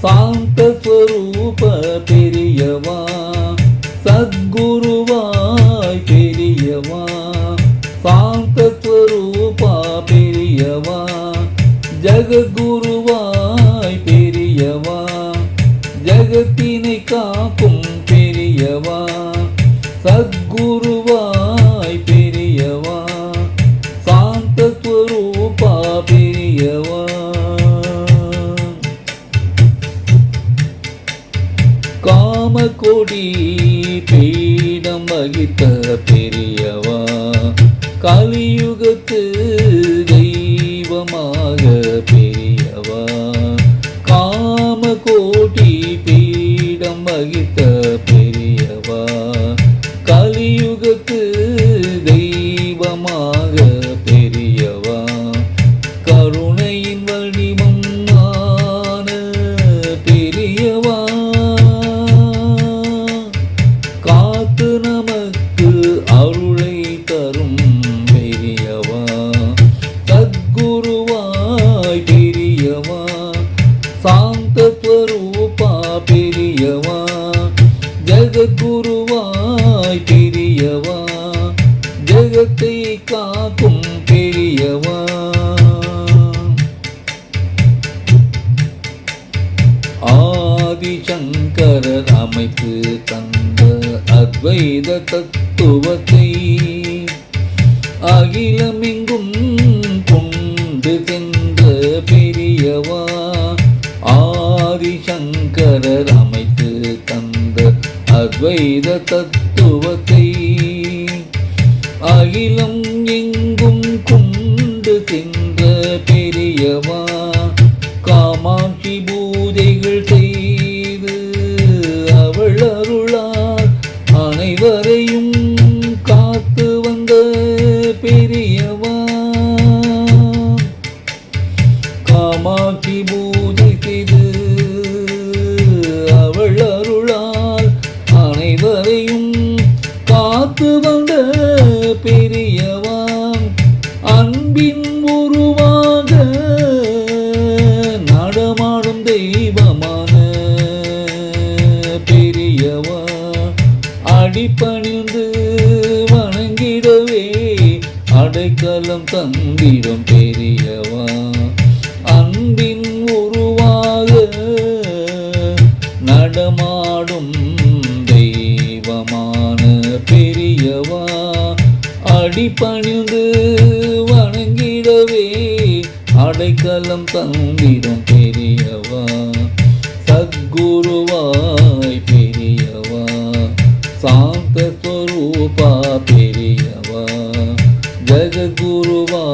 சாந்த ஸ்வரூப பெரியவா சத்குருவாய் பெரியவா சாந்த ஸ்வரூபா பெரியவா ஜகத்குருவாய் பெரியவா ஜகத்தினை காக்கும் பெரியவா சத்குருவாய் பெரியவா சாந்த ஸ்வரூபா பெரியவா காமகோடி பீடம் வகித்த பெரியவா கலியுகத்து தெய்வமாக பெரியவா காமகோடி பீடம் வகித்த பெரியவா கலியுகத்து தெய்வமாக பெரியவா கருணையின் வடிவம் ஆன பெரியவா காத்து நமக்கு அருளை தரும் பெரியவா சத்குருவாய் பெரியவா சாந்த ஸ்வரூபா பெரியவா ஜகத்குருவாய் பெரியவா ஜகத்தை காக்கும் பெரியவா ஆதிசங்கரர் அமைத்து தந்த அத்வைத தத்துவத்தை அகிலமெங்கும் கொண்டு சென்ற பெரியவா ஆதிசங்கரர் அமைத்து தந்த அத்வைத தத்துவத்தை அகிலம் எங்கும் கொண்டு சென்ற பெரியவா காமாட்சி பூஜைகள் செய்து அவள் அருளால் அனைவரையும் காத்து வந்த பெரியவா காமாட்சி பூஜை செய்து அவள் அருளால் அனைவரையும் காத்து வந்த பெரியவா அன்பின் உருவாக நடமாடும் தெய்வமான பெரியவா அடிபணிந்து வணங்கிடவே அடைக்கலம் தந்திடும் பெரியவா அன்பின் உருவாக நடமாடும் தெய்வமான பெரியவா அடிபணிந்து வணங்கிடவே அடைக்கலம் தந்திடும் பெரியவா சத்குருவாய் பெரியவா சாந்த ஸ்வரூபா பெரியவா ஜகத்குருவா